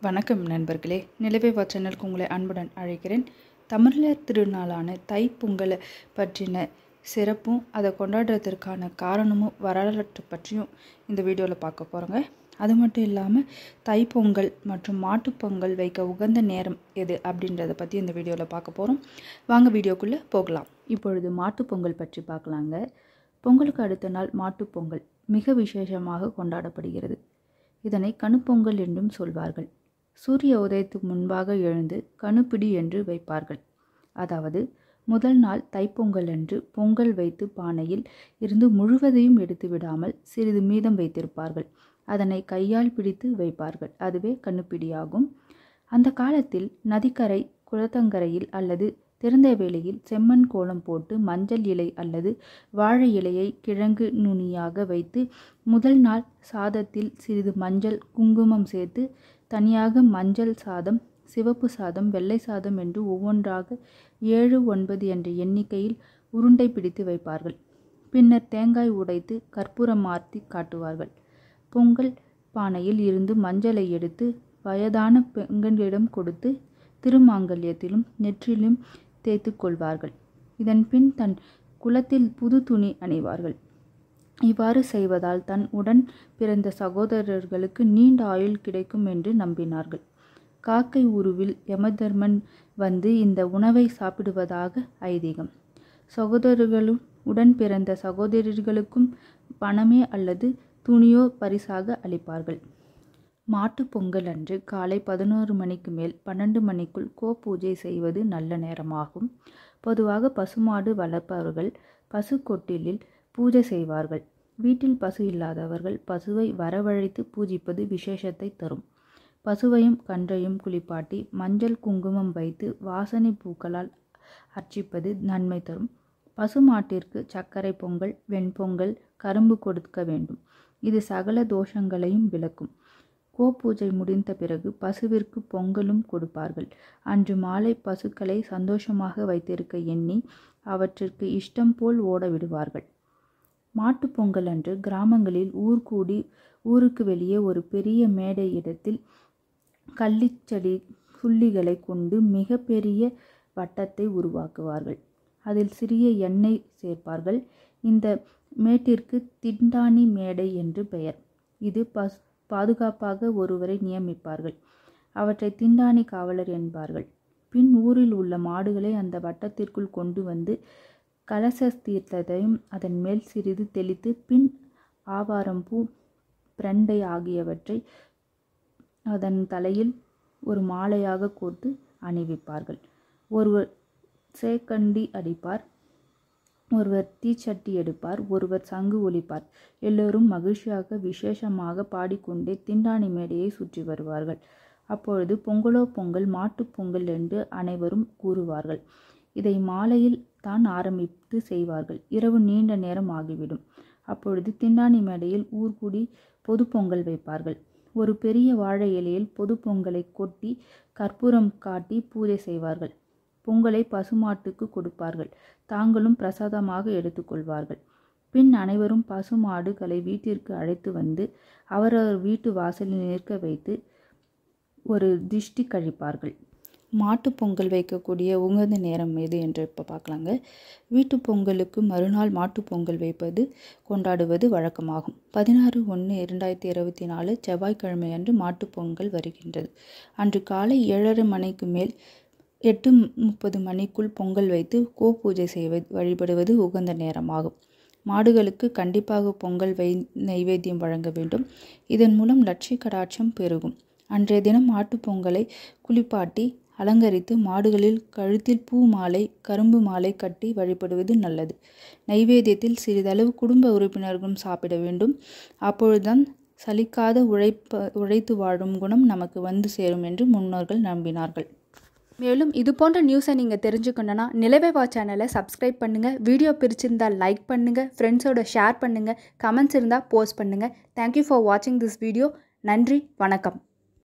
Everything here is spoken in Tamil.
வணக்கம் நண்பர்களே, நிலவேவா சேனலுக்கு உங்களை அன்புடன் அழைக்கிறேன். தமிழர் திருநாளான தைப்பொங்கலை பற்றின சிறப்பும் அதை கொண்டாடுறதற்கான காரணமும் வரலாற்று பற்றியும் இந்த வீடியோவில் பார்க்க போகிறோங்க. அது மட்டும் இல்லாமல் தைப்பொங்கல் மற்றும் மாட்டுப்பொங்கல் வைக்க உகந்த நேரம் எது அப்படின்றத பற்றி இந்த வீடியோவில் பார்க்க போகிறோம். வாங்க வீடியோக்குள்ளே போகலாம். இப்பொழுது மாட்டுப்பொங்கல் பற்றி பார்க்கலாங்க. பொங்கலுக்கு அடுத்த நாள் மாட்டுப்பொங்கல் மிக விசேஷமாக கொண்டாடப்படுகிறது. இதனை கணுப்பொங்கல் என்றும் சொல்வார்கள். சூரிய உதயத்துக்கு முன்பாக எழுந்து கணுப்பிடி என்று வைப்பார்கள். அதாவது முதல் நாள் தைப்பொங்கல் அன்று பொங்கல் வைத்து பானையில் இருந்து முழுவதையும் எடுத்து விடாமல் சிறிது மீதம் வைத்திருப்பார்கள். அதனை கையால் பிடித்து வைப்பார்கள். அதுவே கணுப்பிடியாகும். அந்த காலத்தில் நதிக்கரை, குளத்தங்கரையில் அல்லது திறந்த வேளையில் செம்மண் கோலம் போட்டு மஞ்சள் இலை அல்லது வாழை இலையை கிழங்கு நுனியாக வைத்து முதல் நாள் சாதத்தில் சிறிது மஞ்சள் குங்குமம் சேர்த்து தனியாக மஞ்சள் சாதம், சிவப்பு சாதம், வெள்ளை சாதம் என்று ஒவ்வொன்றாக 7, 9 என்ற எண்ணிக்கையில் உருண்டை பிடித்து வைப்பார்கள். பின்னர் தேங்காய் உடைத்து கற்பூரம் மாற்றி காட்டுவார்கள். பொங்கல் பானையில் இருந்து மஞ்சளை எடுத்து வயதான பெண்களிடம் கொடுத்து திருமாங்கல்யத்திலும் நெற்றிலும் தேய்த்து கொள்வார்கள். இதன் பின் தன் குலத்தில் புது துணி அணிவார்கள். இவ்வாறு செய்வதால் தன் உடன் பிறந்த சகோதரர்களுக்கு நீண்ட ஆயுள் கிடைக்கும் என்று நம்பினார்கள். காக்கை உருவில் யமதர்மன் வந்து இந்த உணவை சாப்பிடுவதாக ஐதீகம். சகோதரர்களும் உடன் பிறந்த சகோதரிகளுக்கும் பணமே அல்லது துணியோ பரிசாக அளிப்பார்கள். மாட்டு பொங்கல் அன்று காலை 11 மணிக்கு மேல் 12 மணிக்குள் பூஜை செய்வது நல்ல நேரமாகும். பொதுவாக பசுமாடு வளர்ப்பவர்கள் பசு கொட்டிலில் பூஜை செய்வார்கள். வீட்டில் பசு இல்லாதவர்கள் பசுவை வரவழைத்து பூஜிப்பது விசேஷத்தை தரும். பசுவையும் கன்றையும் குளிப்பாட்டி மஞ்சள் குங்குமம் வைத்து வாசனை பூக்களால் அர்ச்சிப்பது நன்மை தரும். பசுமாட்டிற்கு சர்க்கரை பொங்கல், வெண்பொங்கல், கரும்பு கொடுக்க வேண்டும். இது சகல தோஷங்களையும் விலக்கும். பூஜை முடிந்த பிறகு பசுவிற்கு பொங்கலும் கொடுப்பார்கள். அன்று மாலை பசுக்களை சந்தோஷமாக வைத்திருக்க எண்ணி அவற்றிற்கு இஷ்டம் போல் ஓட விடுவார்கள். மாட்டுப்பொங்கல் அன்று கிராமங்களில் ஊர் கூடி ஊருக்கு வெளியே ஒரு பெரிய மேடை இடத்தில் கள்ளிச்செடி புள்ளிகளை கொண்டு மிக பெரிய வட்டத்தை உருவாக்குவார்கள். அதில் சிறிய எண்ணெய் சேர்ப்பார்கள். இந்த மேட்டிற்கு திண்டானி மேடை என்று பெயர். இது பாதுகாப்பாக ஒருவரை நியமிப்பார்கள். அவற்றை திண்டானி காவலர் என்பார்கள். பின் ஊரில் உள்ள மாடுகளை அந்த வட்டத்திற்குள் கொண்டு வந்து கலச தீர்த்தத்தையும் அதன் மேல் சிறிது தெளித்து பின் ஆவாரம்பூ, பிரண்டை ஆகியவற்றை அதன் தலையில் ஒரு மாலையாக கோர்த்து அணிவிப்பார்கள். ஒருவர் சேக்கண்டி அடிப்பார், ஒருவர் தீச்சட்டி எடுப்பார், ஒருவர் சங்கு ஒலிப்பார். எல்லோரும் மகிழ்ச்சியாக விசேஷமாக பாடிக்கொண்டே திண்டானி மேடையை சுற்றி வருவார்கள். அப்பொழுது பொங்கலோ பொங்கல், மாட்டுப் பொங்கல் என்று அனைவரும் கூறுவார்கள். இதை மாலையில் தான் ஆரம்பித்து செய்வார்கள். இரவு நீண்ட நேரம் ஆகிவிடும். அப்பொழுது திண்டானி மேடையில் ஊர்கூடி பொது பொங்கல் வைப்பார்கள். ஒரு பெரிய வாழை இலையில் பொது பொங்கலை கொட்டி கற்பூரம் காட்டி பூஜை செய்வார்கள். பொங்கலை பசுமாட்டுக்கு கொடுப்பார்கள். தாங்களும் பிரசாதமாக எடுத்துக்கொள்வார்கள். பின் அனைவரும் பசுமாடுகளை வீட்டிற்கு அழைத்து வந்து அவரவர் வீட்டு வாசலில் நிற்க வைத்து ஒரு திஷ்டி கழிப்பார்கள். மாட்டுப் பொங்கல் வைக்கக்கூடிய உகந்த நேரம் எது என்று இப்போ பார்க்கலாங்க. வீட்டு பொங்கலுக்கு மறுநாள் மாட்டுப் பொங்கல் வைப்பது கொண்டாடுவது வழக்கமாகும். 16/1/2024 செவ்வாய்க்கிழமை அன்று மாட்டுப் பொங்கல் வருகின்றது. அன்று காலை 7:30 மணிக்கு மேல் 8:30 மணிக்குள் பொங்கல் வைத்து பூஜை வழிபடுவது உகந்த நேரமாகும். மாடுகளுக்கு கண்டிப்பாக பொங்கல் நைவேத்தியம் வழங்க வேண்டும். இதன் மூலம் லட்சுமி கடாட்சம் பெருகும். அன்றைய தினம் மாட்டுப் பொங்கலை குளிப்பாட்டி அலங்கரித்து மாடுகளில் கழுத்தில் பூ மாலை, கரும்பு மாலை கட்டி வழிபடுவது நல்லது. நைவேத்தியத்தில் சிறிதளவு குடும்ப உறுப்பினர்களும் சாப்பிட வேண்டும். அப்பொழுதுதான் சலிக்காத உழைத்து வாழும் குணம் நமக்கு வந்து சேரும் என்று முன்னோர்கள் நம்பினார்கள். மேலும் இது போன்ற நியூஸை நீங்கள் தெரிஞ்சுக்கணுன்னா நிலவேவா சேனலை சப்ஸ்கிரைப் பண்ணுங்கள். வீடியோ பிடிச்சிருந்தால் லைக் பண்ணுங்கள், ஃப்ரெண்ட்ஸோட ஷேர் பண்ணுங்கள், கமெண்ட்ஸ் இருந்தால் போஸ்ட் பண்ணுங்கள். தேங்க்யூ ஃபார் வாட்சிங் திஸ் வீடியோ. நன்றி, வணக்கம்.